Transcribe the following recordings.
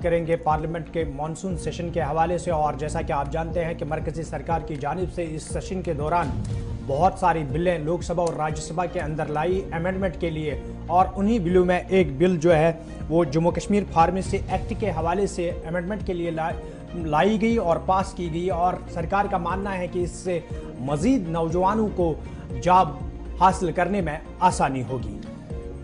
करेंगे पार्लियामेंट के monsoon session के हवाले से। और जैसा कि आप जानते हैं कि मरकजी सरकार की जानिब से इस सेशन के दौरान बहुत सारी बिलें लोकसभा और राज्यसभा के अंदर लाई अमेंडमेंट के लिए, और उन्हीं बिलों में एक बिल जो है वो जम्मू कश्मीर फार्मेसी एक्ट के हवाले से अमेंडमेंट के लिए लाई गई और पास की गई। और सरकार का मानना है कि इससे मजीद नौजवानों को जॉब हासिल करने में आसानी होगी।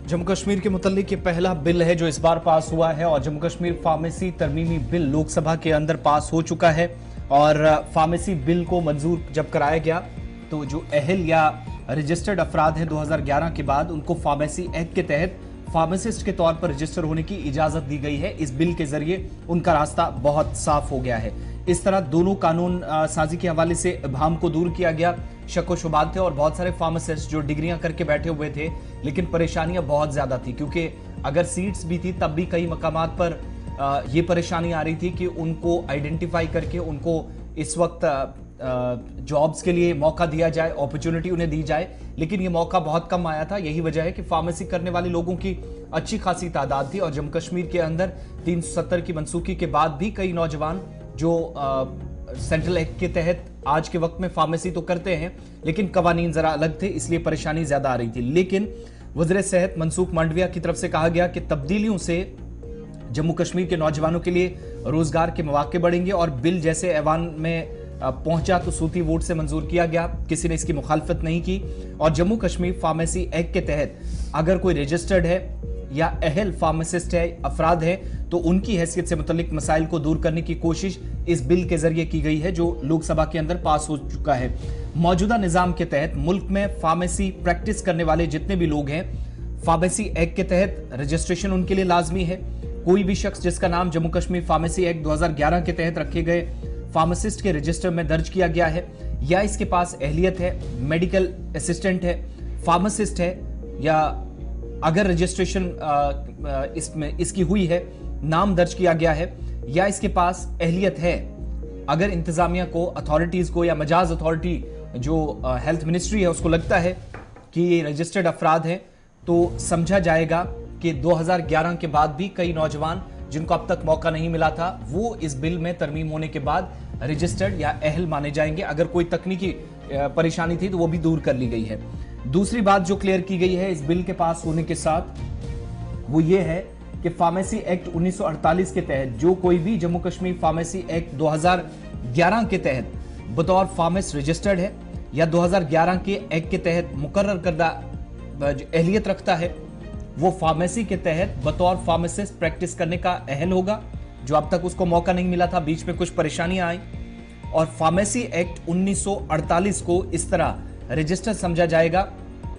जम्मू कश्मीर के मुतल्लिक ये पहला बिल है जो इस बार पास हुआ है और जम्मू कश्मीर फार्मेसी तरमीमी बिल लोकसभा के अंदर पास हो चुका है। और फार्मेसी बिल को मंजूर जब कराया गया तो जो अहल या रजिस्टर्ड अफराद हैं 2011 के बाद उनको फार्मेसी एक्ट के तहत फार्मासिस्ट के तौर पर रजिस्टर होने की इजाजत दी गई है। इस बिल के जरिए उनका रास्ता बहुत साफ हो गया है। इस तरह दोनों कानून साजी के हवाले से इब्हाम को दूर किया गया। शक व शुबात थे और बहुत सारे फार्मासिस्ट जो डिग्रियां करके बैठे हुए थे, लेकिन परेशानियां बहुत ज्यादा थी क्योंकि अगर सीट्स भी थी तब भी कई मकामात पर ये परेशानी आ रही थी कि उनको आइडेंटिफाई करके उनको इस वक्त जॉब्स के लिए मौका दिया जाए, अपॉर्चुनिटी उन्हें दी जाए, लेकिन ये मौका बहुत कम आया था। यही वजह है कि फार्मेसी करने वाले लोगों की अच्छी खासी तादाद थी और जम्मू कश्मीर के अंदर 370 की मनसूखी के बाद भी कई नौजवान जो सेंट्रल एक्ट के तहत आज के वक्त में फार्मेसी तो करते हैं, लेकिन कवानीन जरा अलग थे, इसलिए परेशानी ज्यादा आ रही थी। लेकिन वज़ीर सेहत मनसूख मांडविया की तरफ से कहा गया कि तब्दीलियों से जम्मू कश्मीर के नौजवानों के लिए रोजगार के मौके बढ़ेंगे और बिल जैसे ऐवान में पहुंचा तो सूती वोट से मंजूर किया गया, किसी ने इसकी मुखालफत नहीं की। और जम्मू कश्मीर फार्मेसी एक्ट के तहत अगर कोई रजिस्टर्ड है या अहल फार्मासिस्ट है, अफराद है, तो उनकी हैसियत से मुतल्लिक मसाइल को दूर करने की कोशिश इस बिल के जरिए की गई है जो लोकसभा के अंदर पास हो चुका है। मौजूदा निजाम के तहत मुल्क में फार्मेसी प्रैक्टिस करने वाले जितने भी लोग हैं, फार्मेसी एक्ट के तहत रजिस्ट्रेशन उनके लिए लाजमी है। कोई भी शख्स जिसका नाम जम्मू कश्मीर फार्मेसी एक्ट 2011 के तहत रखे गए फार्मासिस्ट के रजिस्टर में दर्ज किया गया है, या इसके पास अहलियत है, मेडिकल असिस्टेंट है, फार्मासिस्ट है, या अगर रजिस्ट्रेशन इसमें इसकी हुई है, नाम दर्ज किया गया है, या इसके पास अहलियत है, अगर इंतजामिया को, अथॉरिटीज को या मजाज अथॉरिटी जो हेल्थ मिनिस्ट्री है उसको लगता है कि ये रजिस्टर्ड अफराद हैं, तो समझा जाएगा कि 2011 के बाद भी कई नौजवान जिनको अब तक मौका नहीं मिला था वो इस बिल में तरमीम होने के बाद रजिस्टर्ड या अहल माने जाएंगे। अगर कोई तकनीकी परेशानी थी तो वो भी दूर कर ली गई है। दूसरी बात जो क्लियर की गई है इस बिल के पास होने के साथ वो ये है कि फार्मेसी एक्ट 1948 के तहत जो कोई भी जम्मू कश्मीर फार्मेसी एक्ट 2011 के तहत बतौर फार्मासिस्ट रजिस्टर्ड है या 2011 के एक्ट के तहत मुकर्रर करदा अहलियत रखता है, वो फार्मेसी के तहत बतौर फार्मासिस्ट प्रैक्टिस करने का अहल होगा, जो अब तक उसको मौका नहीं मिला था, बीच में कुछ परेशानियां आई। और फार्मेसी एक्ट 1948 को इस तरह रजिस्टर समझा जाएगा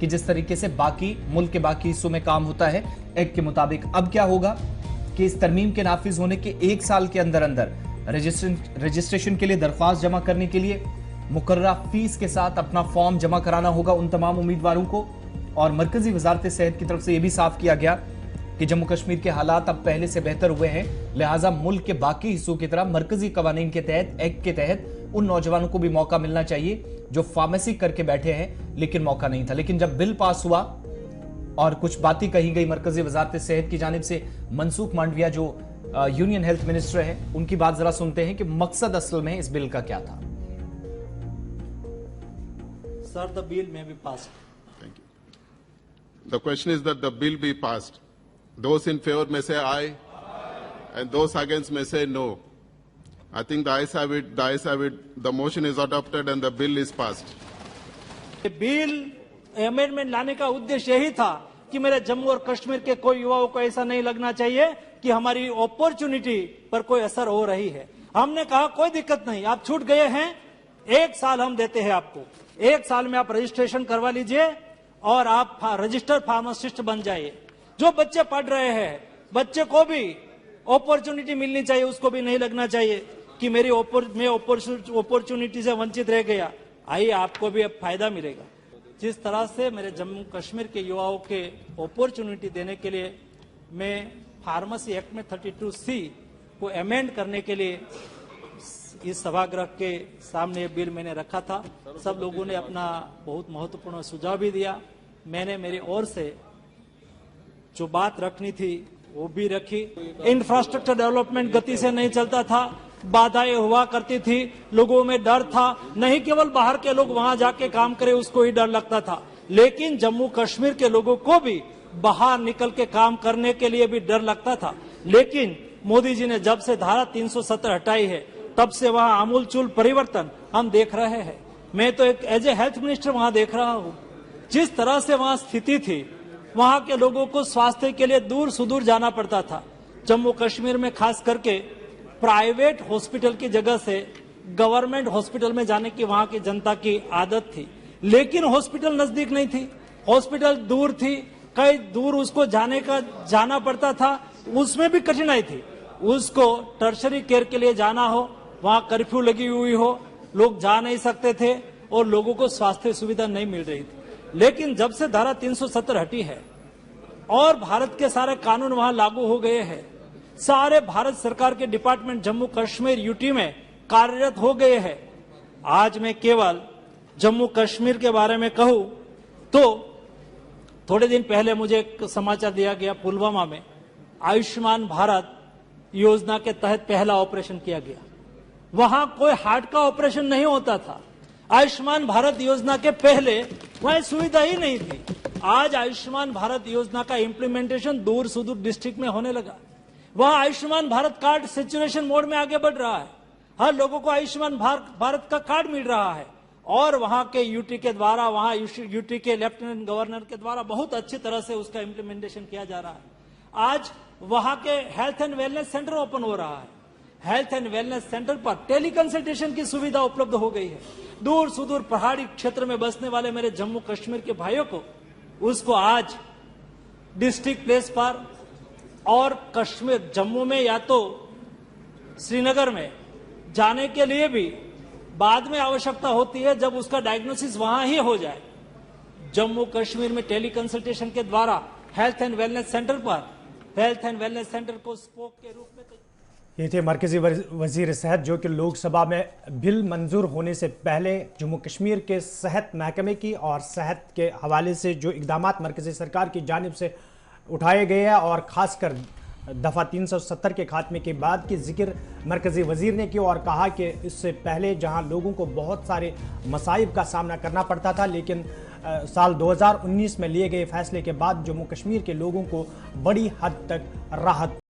कि जिस तरीके से बाकी मुल्क के बाकी हिस्सों में काम होता है एक्ट के मुताबिक। अब क्या होगा कि इस तरमीम के नाफिज होने के 1 साल के अंदर अंदर रजिस्ट्रेशन के लिए दरख्वास्त जमा करने के लिए मुकर्ररा फीस के साथ अपना फॉर्म जमा कराना होगा उन तमाम उम्मीदवारों को। और मरकजी वजारत सेहत की तरफ से यह भी साफ किया गया कि जम्मू कश्मीर के हालात अब पहले से बेहतर हुए हैं, लिहाजा मुल्क के बाकी हिस्सों की तरह मरकजी कवानीन के तहत, एक्ट के तहत उन नौजवानों को भी मौका मिलना चाहिए जो फार्मेसी करके बैठे हैं लेकिन मौका नहीं था। लेकिन जब बिल पास हुआ और कुछ बातें कही गई मरकजी वजारत सेहत की जानिब से, मनसूख मांडविया जो यूनियन हेल्थ मिनिस्टर है, उनकी बात जरा सुनते हैं कि मकसद असल में इस बिल का क्या था। सर, द बिल में be pass. The question is that the bill be passed. Those in favor may say aye, and those against may say no. I think the ayes have it. The ayes have it. The motion is adopted and the bill is passed. Bill amendment लाने का उद्देश्य यही था कि मेरे जम्मू और कश्मीर के कोई युवाओं को ऐसा नहीं लगना चाहिए कि हमारी अपॉर्चुनिटी पर कोई असर हो रही है। हमने कहा कोई दिक्कत नहीं, आप छूट गए हैं, 1 साल हम देते हैं आपको, 1 साल में आप रजिस्ट्रेशन करवा लीजिए और आप रजिस्टर्ड फार्मासिस्ट बन जाइए। जो बच्चे पढ़ रहे हैं, बच्चे को भी अपॉर्चुनिटी मिलनी चाहिए, उसको भी नहीं लगना चाहिए कि मैं अपॉर्चुनिटी से वंचित रह गया। आइए, आपको भी अब फायदा मिलेगा। जिस तरह से मेरे जम्मू कश्मीर के युवाओं के अपॉर्चुनिटी देने के लिए मैं फार्मेसी एक्ट में 32C को अमेंड करने के लिए इस सभागृह के सामने ये बिल मैंने रखा था। सब लोगों ने अपना बहुत महत्वपूर्ण सुझाव भी दिया। मैंने मेरी ओर से जो बात रखनी थी वो भी रखी। इंफ्रास्ट्रक्चर डेवलपमेंट गति से नहीं चलता था, बाधाएं हुआ करती थी, लोगों में डर था, नहीं केवल बाहर के लोग वहां जाके काम करें उसको ही डर लगता था, लेकिन जम्मू कश्मीर के लोगों को भी बाहर निकल के काम करने के लिए भी डर लगता था। लेकिन मोदी जी ने जब से धारा 370 हटाई है तब से वहां आमूलचूल परिवर्तन हम देख रहे हैं। मैं तो एक एज ए हेल्थ मिनिस्टर वहां देख रहा हूं, जिस तरह से वहां स्थिति थी, वहां के लोगों को स्वास्थ्य के लिए दूर सुदूर जाना पड़ता था। जम्मू कश्मीर में खास करके प्राइवेट हॉस्पिटल की जगह से गवर्नमेंट हॉस्पिटल में जाने की वहां की जनता की आदत थी, लेकिन हॉस्पिटल नजदीक नहीं थी, हॉस्पिटल दूर थी, कई दूर उसको जाना पड़ता था, उसमें भी कठिनाई थी। उसको टर्शरी केयर के लिए जाना हो, वहां कर्फ्यू लगी हुई हो, लोग जा नहीं सकते थे और लोगों को स्वास्थ्य सुविधा नहीं मिल रही थी। लेकिन जब से धारा 370 हटी है और भारत के सारे कानून वहां लागू हो गए हैं, सारे भारत सरकार के डिपार्टमेंट जम्मू कश्मीर यूटी में कार्यरत हो गए हैं। आज मैं केवल जम्मू कश्मीर के बारे में कहूं तो थोड़े दिन पहले मुझे एक समाचार दिया गया, पुलवामा में आयुष्मान भारत योजना के तहत पहला ऑपरेशन किया गया। वहां कोई हार्ट का ऑपरेशन नहीं होता था। आयुष्मान भारत योजना के पहले वहां सुविधा ही नहीं थी। आज आयुष्मान भारत योजना का इंप्लीमेंटेशन दूर सुदूर डिस्ट्रिक्ट में होने लगा। वहां Ayushman Bharat card saturation mode में आगे बढ़ रहा है, हर लोगों को आयुष्मान भारत का कार्ड मिल रहा है और वहां के यूटी के द्वारा, वहां यूटी के लेफ्टिनेंट गवर्नर के द्वारा बहुत अच्छी तरह से उसका इंप्लीमेंटेशन किया जा रहा है। आज वहां के health and wellness centre open हो रहा है। हेल्थ एंड वेलनेस सेंटर पर टेली कंसल्टेशन की सुविधा उपलब्ध हो गई है। दूर सुदूर पहाड़ी क्षेत्र में बसने वाले मेरे जम्मू कश्मीर के भाइयों को उसको आज डिस्ट्रिक्ट प्लेस पर और कश्मीर जम्मू में या तो श्रीनगर में जाने के लिए भी बाद में आवश्यकता होती है, जब उसका डायग्नोसिस वहां ही हो जाए। जम्मू कश्मीर में टेली कंसल्टेशन के द्वारा हेल्थ एंड वेलनेस सेंटर पर हेल्थ एंड वेलनेस सेंटर को स्पोक के रूप में ये थे मरकजी वजीर सेहत, जो कि लोकसभा में बिल मंजूर होने से पहले जम्मू कश्मीर के सेहत महकमे की और सेहत के हवाले से जो इकदामात मरकजी सरकार की जानिब से उठाए गए हैं और ख़ासकर दफ़ा 370 के खात्मे के बाद की जिक्र मरकजी वजीर ने की और कहा कि इससे पहले जहां लोगों को बहुत सारे मसाइब का सामना करना पड़ता था, लेकिन साल 2019 में लिए गए फैसले के बाद जम्मू कश्मीर के लोगों को बड़ी हद तक राहत